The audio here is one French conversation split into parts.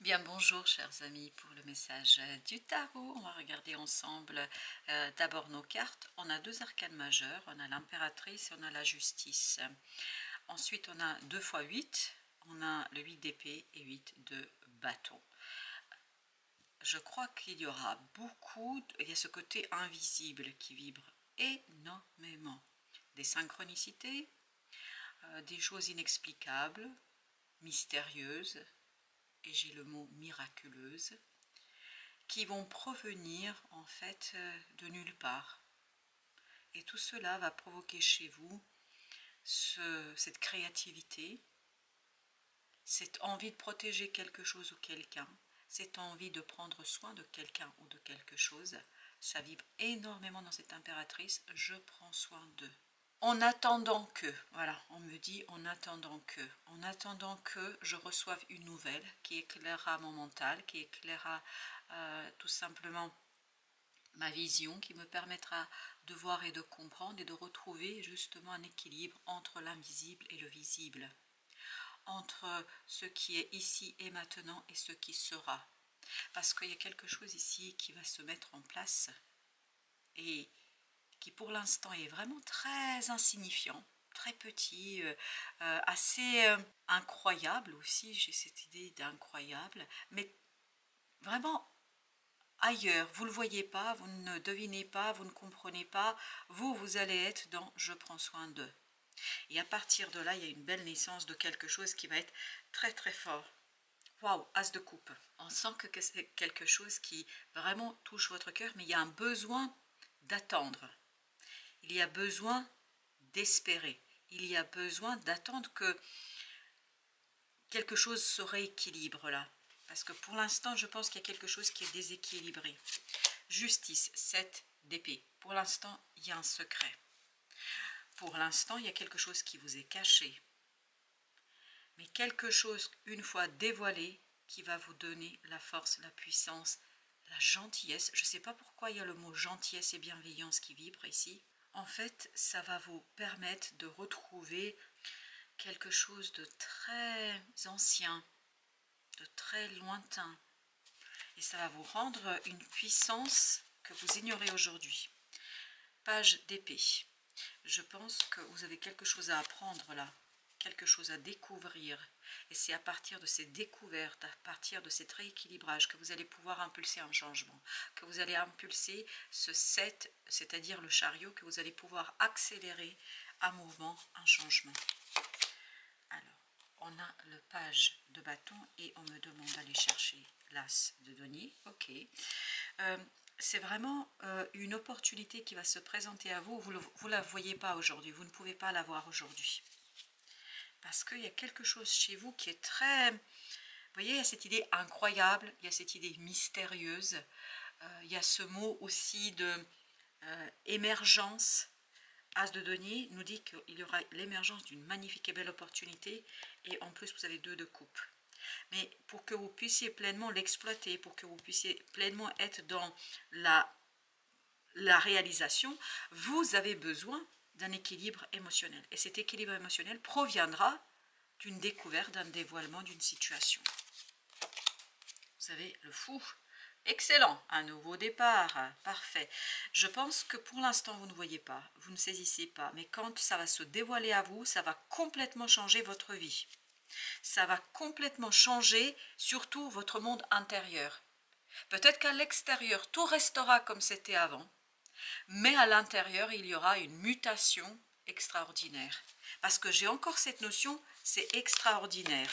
Bien, bonjour chers amis pour le message du tarot. On va regarder ensemble d'abord nos cartes. On a deux arcanes majeures, on a l'impératrice et on a la justice. Ensuite on a 2 x 8, on a le 8 d'épée et 8 de bâton. Je crois qu'il y aura il y a ce côté invisible qui vibre énormément. Des synchronicités, des choses inexplicables, mystérieuses, et j'ai le mot miraculeuse, qui vont provenir en fait de nulle part. Et tout cela va provoquer chez vous cette créativité, cette envie de protéger quelque chose ou quelqu'un, cette envie de prendre soin de quelqu'un ou de quelque chose. Ça vibre énormément dans cette impératrice, je prends soin d'eux. En attendant que, voilà, on me dit en attendant que je reçoive une nouvelle qui éclairera mon mental, qui éclairera tout simplement ma vision, qui me permettra de voir et de comprendre et de retrouver justement un équilibre entre l'invisible et le visible, entre ce qui est ici et maintenant et ce qui sera. Parce qu'il y a quelque chose ici qui va se mettre en place et qui pour l'instant est vraiment très insignifiant, très petit, assez incroyable aussi, j'ai cette idée d'incroyable, mais vraiment ailleurs, vous ne le voyez pas, vous ne devinez pas, vous ne comprenez pas, vous allez être dans « je prends soin d'eux ». Et à partir de là, il y a une belle naissance de quelque chose qui va être très très fort. Waouh, as de coupe. On sent que c'est quelque chose qui vraiment touche votre cœur, mais il y a un besoin d'attendre. Il y a besoin d'espérer. Il y a besoin d'attendre que quelque chose se rééquilibre là. Parce que pour l'instant, je pense qu'il y a quelque chose qui est déséquilibré. Justice, 7 d'épée. Pour l'instant, il y a un secret. Pour l'instant, il y a quelque chose qui vous est caché. Mais quelque chose, une fois dévoilé, qui va vous donner la force, la puissance, la gentillesse. Je ne sais pas pourquoi il y a le mot gentillesse et bienveillance qui vibre ici. En fait, ça va vous permettre de retrouver quelque chose de très ancien, de très lointain. Et ça va vous rendre une puissance que vous ignorez aujourd'hui. Page d'épée. Je pense que vous avez quelque chose à apprendre là, quelque chose à découvrir. Et c'est à partir de ces découvertes, à partir de cet rééquilibrage que vous allez pouvoir impulser un changement, que vous allez impulser ce 7, c'est-à-dire le chariot, que vous allez pouvoir accélérer un mouvement, un changement. Alors, on a le page de bâton et on me demande d'aller chercher l'as de denier. Ok. C'est vraiment une opportunité qui va se présenter à vous. Vous ne la voyez pas aujourd'hui, vous ne pouvez pas la voir aujourd'hui. Parce qu'il y a quelque chose chez vous qui est très... Vous voyez, il y a cette idée incroyable, il y a cette idée mystérieuse, il y a ce mot aussi de émergence. As de denier nous dit qu'il y aura l'émergence d'une magnifique et belle opportunité, et en plus vous avez 2 de coupe. Mais pour que vous puissiez pleinement l'exploiter, pour que vous puissiez pleinement être dans la réalisation, vous avez besoin d'un équilibre émotionnel. Et cet équilibre émotionnel proviendra d'une découverte, d'un dévoilement d'une situation. Vous avez le fou. Excellent, un nouveau départ, parfait. Je pense que pour l'instant vous ne voyez pas, vous ne saisissez pas, mais quand ça va se dévoiler à vous, ça va complètement changer votre vie. Ça va complètement changer surtout votre monde intérieur. Peut-être qu'à l'extérieur, tout restera comme c'était avant, mais à l'intérieur, il y aura une mutation extraordinaire. Parce que j'ai encore cette notion, c'est extraordinaire.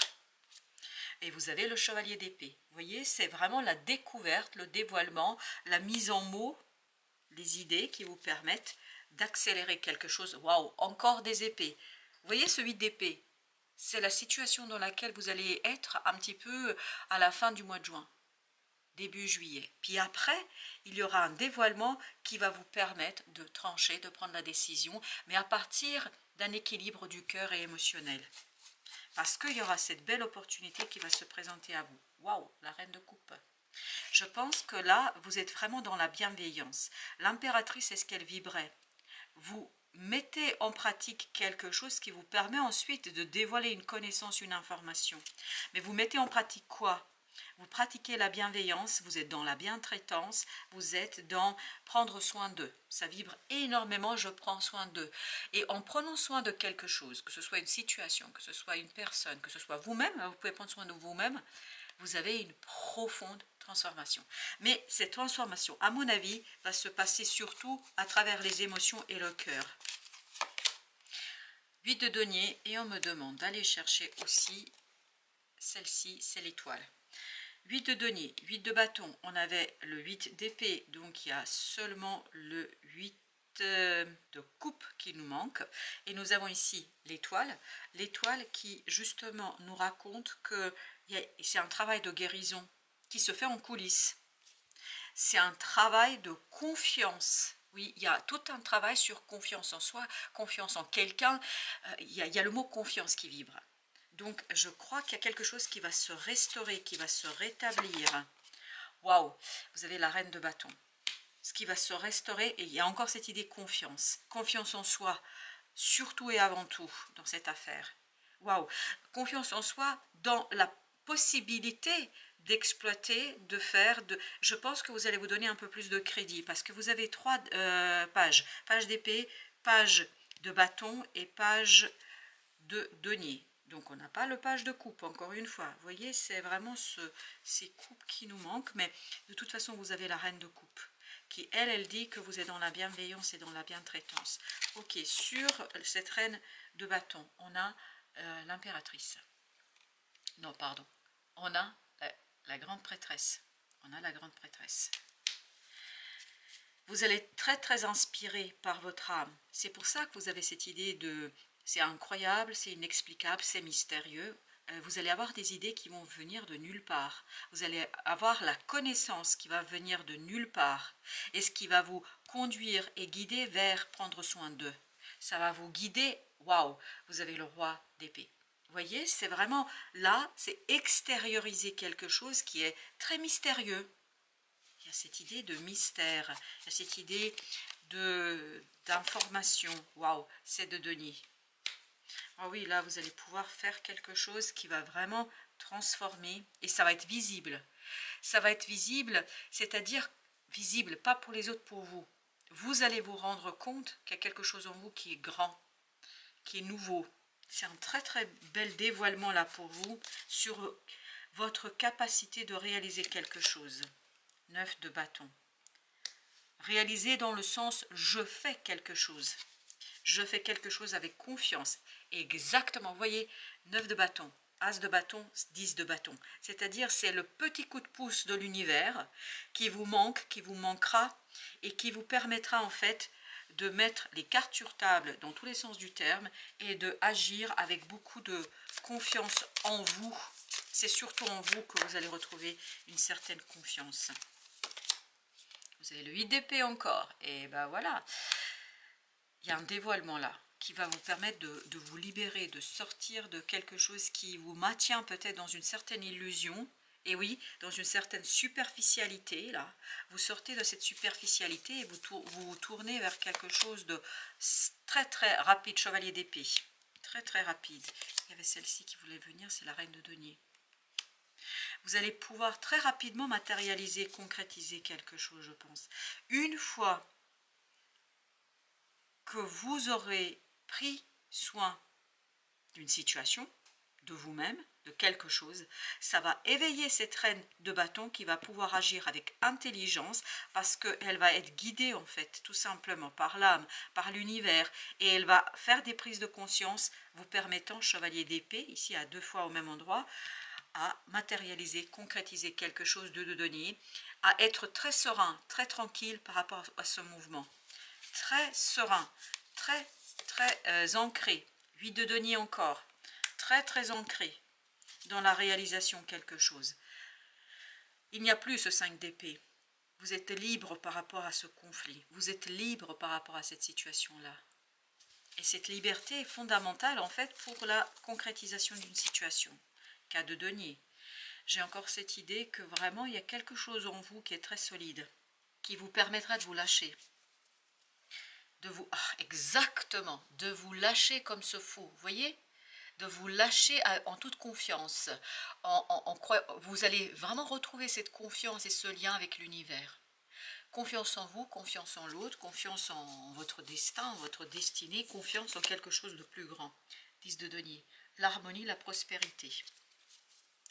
Et vous avez le chevalier d'épée. Vous voyez, c'est vraiment la découverte, le dévoilement, la mise en mots, les idées qui vous permettent d'accélérer quelque chose. Waouh, encore des épées. Vous voyez ce 8 d'épée, c'est la situation dans laquelle vous allez être un petit peu à la fin du mois de juin, début juillet. Puis après, il y aura un dévoilement qui va vous permettre de trancher, de prendre la décision, mais à partir d'un équilibre du cœur et émotionnel. Parce qu'il y aura cette belle opportunité qui va se présenter à vous. Waouh, la reine de coupe. Je pense que là, vous êtes vraiment dans la bienveillance. L'impératrice, est-ce qu'elle vibrait? Vous mettez en pratique quelque chose qui vous permet ensuite de dévoiler une connaissance, une information. Mais vous mettez en pratique quoi? Vous pratiquez la bienveillance, vous êtes dans la bientraitance, vous êtes dans prendre soin d'eux. Ça vibre énormément, je prends soin d'eux. Et en prenant soin de quelque chose, que ce soit une situation, que ce soit une personne, que ce soit vous-même, vous pouvez prendre soin de vous-même, vous avez une profonde transformation. Mais cette transformation, à mon avis, va se passer surtout à travers les émotions et le cœur. 8 de denier, et on me demande d'aller chercher aussi, celle-ci, c'est l'étoile. 8 de denier, 8 de bâton, on avait le 8 d'épée, donc il y a seulement le 8 de coupe qui nous manque. Et nous avons ici l'étoile qui justement nous raconte que c'est un travail de guérison qui se fait en coulisses. C'est un travail de confiance. Oui, il y a tout un travail sur confiance en soi, confiance en quelqu'un. Il y a le mot confiance qui vibre. Donc, je crois qu'il y a quelque chose qui va se restaurer, qui va se rétablir. Waouh, vous avez la reine de bâton. Ce qui va se restaurer, et il y a encore cette idée confiance. Confiance en soi, surtout et avant tout, dans cette affaire. Waouh, confiance en soi dans la possibilité d'exploiter, de faire, je pense que vous allez vous donner un peu plus de crédit, parce que vous avez 3 pages. Page d'épée, page de bâton et page de denier. Donc on n'a pas le page de coupe, encore une fois. Vous voyez, c'est vraiment ces coupes qui nous manquent, mais de toute façon, vous avez la reine de coupe, qui, elle dit que vous êtes dans la bienveillance et dans la bientraitance. Ok, sur cette reine de bâton, on a l'impératrice. Non, pardon. On a la grande prêtresse. On a la grande prêtresse. Vous allez être très très inspiré par votre âme. C'est pour ça que vous avez cette idée de c'est incroyable, c'est inexplicable, c'est mystérieux. Vous allez avoir des idées qui vont venir de nulle part. Vous allez avoir la connaissance qui va venir de nulle part. Et ce qui va vous conduire et guider vers prendre soin d'eux. Ça va vous guider. Waouh, vous avez le roi d'épée. Vous voyez, c'est vraiment là, c'est extérioriser quelque chose qui est très mystérieux. Il y a cette idée de mystère, il y a cette idée d'information. Waouh, c'est de denier. Ah oui, là, vous allez pouvoir faire quelque chose qui va vraiment transformer, et ça va être visible. Ça va être visible, c'est-à-dire visible, pas pour les autres, pour vous. Vous allez vous rendre compte qu'il y a quelque chose en vous qui est grand, qui est nouveau. C'est un très très bel dévoilement là pour vous sur votre capacité de réaliser quelque chose. 9 de bâton. Réaliser dans le sens je fais quelque chose. Je fais quelque chose avec confiance. Exactement, vous voyez, 9 de bâton, As de bâton, 10 de bâton. C'est-à-dire c'est le petit coup de pouce de l'univers qui vous manque, qui vous manquera et qui vous permettra en fait de mettre les cartes sur table dans tous les sens du terme et de agir avec beaucoup de confiance en vous. C'est surtout en vous que vous allez retrouver une certaine confiance. Vous avez le 8 d'épée encore. Et ben voilà, il y a un dévoilement là qui va vous permettre de vous libérer, de sortir de quelque chose qui vous maintient peut-être dans une certaine illusion. Et oui, dans une certaine superficialité, là, vous sortez de cette superficialité et vous vous tournez vers quelque chose de très très rapide, chevalier d'épée. Très très rapide. Il y avait celle-ci qui voulait venir, c'est la reine de denier. Vous allez pouvoir très rapidement matérialiser, concrétiser quelque chose, je pense. Une fois que vous aurez pris soin d'une situation, de vous-même, de quelque chose, ça va éveiller cette reine de bâton qui va pouvoir agir avec intelligence parce qu'elle va être guidée en fait, tout simplement, par l'âme, par l'univers, et elle va faire des prises de conscience vous permettant, chevalier d'épée, ici à 2 fois au même endroit, à matérialiser, concrétiser quelque chose de denier, à être très serein, très tranquille par rapport à ce mouvement. Très serein, très très ancré. 8 de denier encore. Très très ancré dans la réalisation de quelque chose. Il n'y a plus ce 5 d'épée. Vous êtes libre par rapport à ce conflit. Vous êtes libre par rapport à cette situation-là. Et cette liberté est fondamentale en fait pour la concrétisation d'une situation. Cas de denier. J'ai encore cette idée que vraiment il y a quelque chose en vous qui est très solide, qui vous permettra de vous lâcher. Exactement, de vous lâcher comme ce fou. Vous voyez? de vous lâcher en toute confiance. Vous allez vraiment retrouver cette confiance et ce lien avec l'univers. Confiance en vous, confiance en l'autre, confiance en votre destin, en votre destinée, confiance en quelque chose de plus grand. 10 de denier. L'harmonie, la prospérité.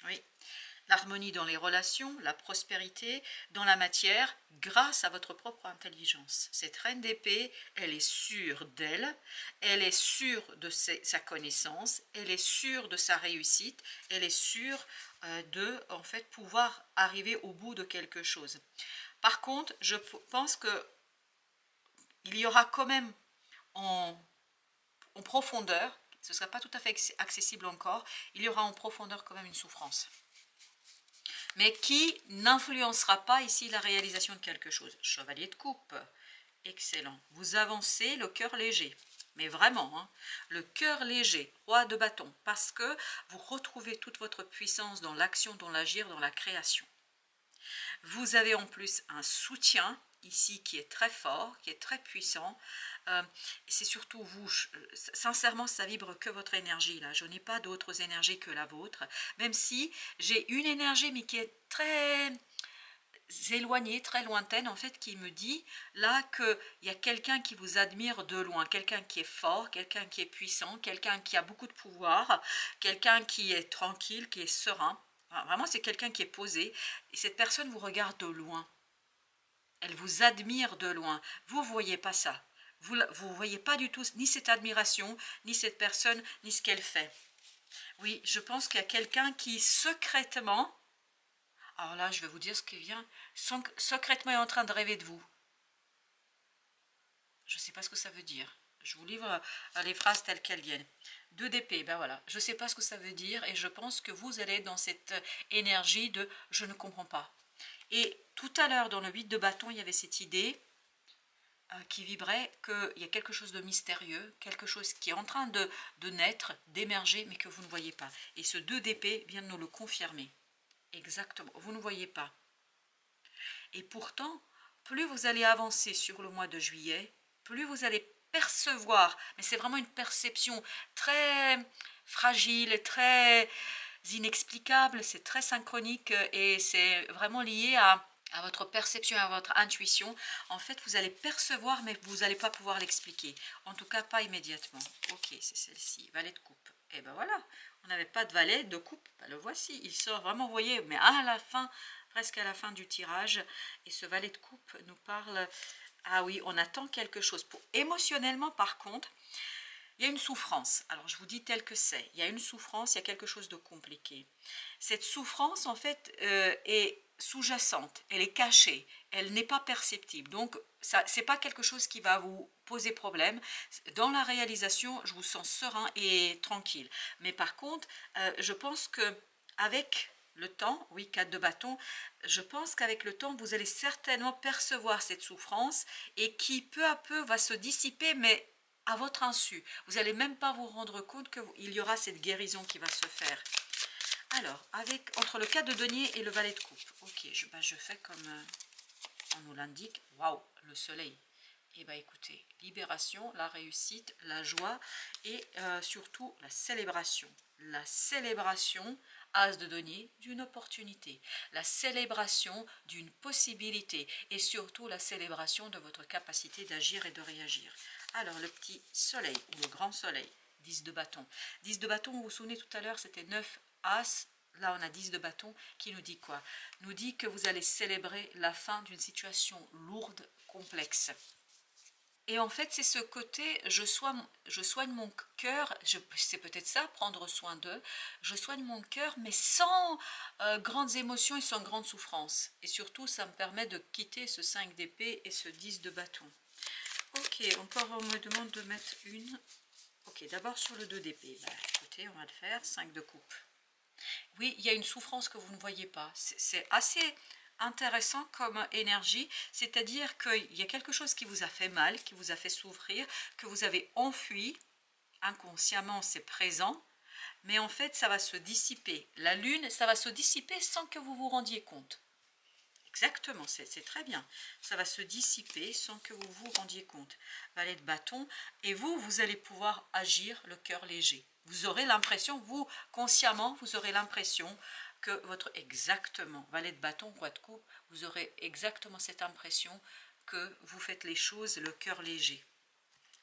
Oui. L'harmonie dans les relations, la prospérité dans la matière, grâce à votre propre intelligence. Cette reine d'épée, elle est sûre d'elle, elle est sûre de sa connaissance, elle est sûre de sa réussite, elle est sûre de en fait pouvoir arriver au bout de quelque chose. Par contre, je pense que il y aura quand même en profondeur, ce ne sera pas tout à fait accessible encore, il y aura en profondeur quand même une souffrance. Mais qui n'influencera pas ici la réalisation de quelque chose. Chevalier de coupe, excellent. Vous avancez le cœur léger, mais vraiment, hein, le cœur léger, roi de bâton, parce que vous retrouvez toute votre puissance dans l'action, dans l'agir, dans la création. Vous avez en plus un soutien ici qui est très fort, qui est très puissant. C'est surtout vous, sincèrement ça vibre que votre énergie là, je n'ai pas d'autres énergies que la vôtre, même si j'ai une énergie mais qui est très éloignée, très lointaine en fait, qui me dit là qu'il y a quelqu'un qui vous admire de loin, quelqu'un qui est fort, quelqu'un qui est puissant, quelqu'un qui a beaucoup de pouvoir, quelqu'un qui est tranquille, qui est serein. Vraiment c'est quelqu'un qui est posé et cette personne vous regarde de loin, elle vous admire de loin, vous ne voyez pas ça. Vous ne voyez pas du tout ni cette admiration, ni cette personne, ni ce qu'elle fait. Oui, je pense qu'il y a quelqu'un qui secrètement, alors là je vais vous dire ce qui vient, secrètement est en train de rêver de vous. Je ne sais pas ce que ça veut dire. Je vous livre les phrases telles qu'elles viennent. 2 d'épée, ben voilà, je ne sais pas ce que ça veut dire et je pense que vous allez dans cette énergie de « je ne comprends pas ». Et tout à l'heure dans le 8 de bâton, il y avait cette idée qui vibrait qu'il y a quelque chose de mystérieux, quelque chose qui est en train de naître, d'émerger, mais que vous ne voyez pas. Et ce 2 d'épée vient de nous le confirmer. Exactement, vous ne voyez pas. Et pourtant, plus vous allez avancer sur le mois de juillet, plus vous allez percevoir, mais c'est vraiment une perception très fragile, très inexplicable, c'est très synchronique et c'est vraiment lié à votre perception, à votre intuition. En fait, vous allez percevoir, mais vous n'allez pas pouvoir l'expliquer. En tout cas, pas immédiatement. Ok, c'est celle-ci, valet de coupe. Et ben voilà, on n'avait pas de valet de coupe. Ben le voici, il sort vraiment, vous voyez, mais à la fin, presque à la fin du tirage. Et ce valet de coupe nous parle... Ah oui, on attend quelque chose. Émotionnellement, par contre, il y a une souffrance. Alors, je vous dis tel que c'est. Il y a une souffrance, il y a quelque chose de compliqué. Cette souffrance, en fait, est sous-jacente, elle est cachée, elle n'est pas perceptible. Donc, ce n'est pas quelque chose qui va vous poser problème. Dans la réalisation, je vous sens serein et tranquille. Mais par contre, je pense qu'avec le temps, oui, 4 de bâton, je pense qu'avec le temps, vous allez certainement percevoir cette souffrance et qui peu à peu va se dissiper, mais à votre insu. Vous n'allez même pas vous rendre compte qu'il y aura cette guérison qui va se faire. Alors, entre le 4 de denier et le valet de coupe. Ok, je fais comme on nous l'indique. Waouh, le soleil. Et bien écoutez, libération, la réussite, la joie et surtout la célébration. La célébration, as de denier, d'une opportunité. La célébration d'une possibilité et surtout la célébration de votre capacité d'agir et de réagir. Alors, le petit soleil ou le grand soleil, 10 de bâton. 10 de bâton, vous vous souvenez tout à l'heure, c'était 9 as. Là, on a 10 de bâton qui nous dit quoi? Nous dit que vous allez célébrer la fin d'une situation lourde, complexe. Et en fait, c'est ce côté, je soigne mon cœur, c'est peut-être ça, prendre soin d'eux, je soigne mon cœur, mais sans grandes émotions et sans grande souffrance. Et surtout, ça me permet de quitter ce 5 d'épée et ce 10 de bâton. Ok, encore on me demande de mettre une. Ok, d'abord sur le 2 d'épée. Bah, écoutez, on va le faire, 5 de coupe. Oui, il y a une souffrance que vous ne voyez pas. C'est assez intéressant comme énergie, c'est-à-dire qu'il y a quelque chose qui vous a fait mal, qui vous a fait souffrir, que vous avez enfui, inconsciemment c'est présent, mais en fait ça va se dissiper. La lune, ça va se dissiper sans que vous vous rendiez compte. Exactement, c'est très bien. Ça va se dissiper sans que vous vous rendiez compte. Valet de bâton, et vous allez pouvoir agir le cœur léger. Vous aurez l'impression, vous, consciemment, vous aurez l'impression que votre, exactement, valet de bâton, roi de coupe, vous aurez exactement cette impression que vous faites les choses le cœur léger,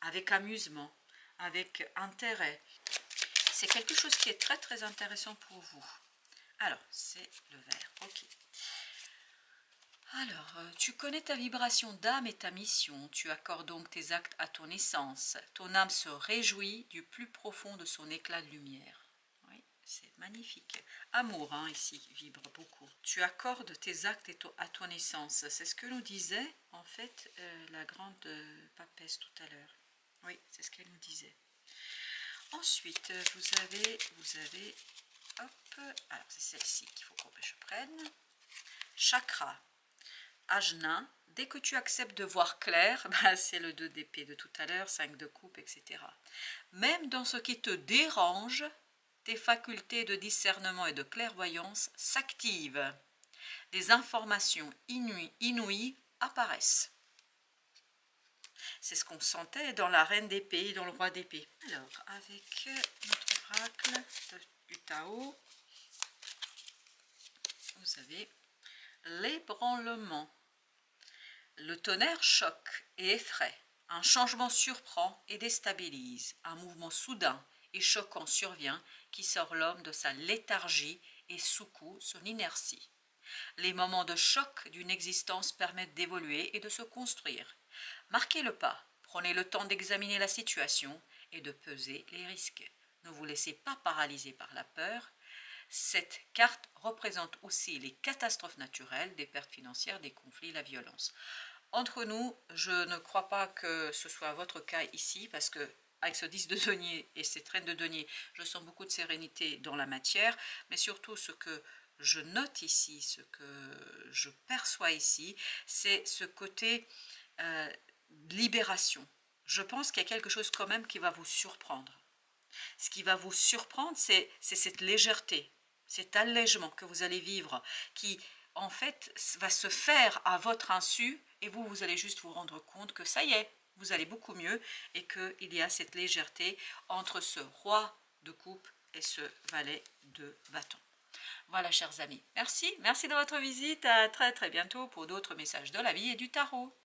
avec amusement, avec intérêt. C'est quelque chose qui est très très intéressant pour vous. Alors, c'est le vert, ok. Alors, tu connais ta vibration d'âme et ta mission, tu accordes donc tes actes à ton essence. Ton âme se réjouit du plus profond de son éclat de lumière. Oui, c'est magnifique. Amour, hein, ici, vibre beaucoup. Tu accordes tes actes à ton essence. C'est ce que nous disait, en fait, la grande papesse tout à l'heure. Oui, c'est ce qu'elle nous disait. Ensuite, vous avez, hop, alors c'est celle-ci qu'il faut que je prenne. Chakra. Ajna, dès que tu acceptes de voir clair, bah c'est le 2 d'épée de tout à l'heure, 5 de coupe, etc. Même dans ce qui te dérange, tes facultés de discernement et de clairvoyance s'activent. Des informations inouïes apparaissent. C'est ce qu'on sentait dans la reine d'épée et dans le roi d'épée. Alors, avec notre oracle du Tao, vous avez l'ébranlement. Le tonnerre choque et effraie. Un changement surprend et déstabilise. Un mouvement soudain et choquant survient qui sort l'homme de sa léthargie et secoue son inertie. Les moments de choc d'une existence permettent d'évoluer et de se construire. Marquez le pas, prenez le temps d'examiner la situation et de peser les risques. Ne vous laissez pas paralyser par la peur. Cette carte représente aussi les catastrophes naturelles, des pertes financières, des conflits, la violence. Entre nous, je ne crois pas que ce soit votre cas ici, parce que avec ce 10 de denier et cette reine de denier, je sens beaucoup de sérénité dans la matière, mais surtout ce que je note ici, ce que je perçois ici, c'est ce côté libération. Je pense qu'il y a quelque chose quand même qui va vous surprendre. Ce qui va vous surprendre, c'est cette légèreté, cet allègement que vous allez vivre, qui en fait va se faire à votre insu, et vous allez juste vous rendre compte que ça y est, vous allez beaucoup mieux, et qu'il y a cette légèreté entre ce roi de coupe et ce valet de bâton. Voilà, chers amis, merci de votre visite, à très très bientôt pour d'autres messages de la vie et du tarot.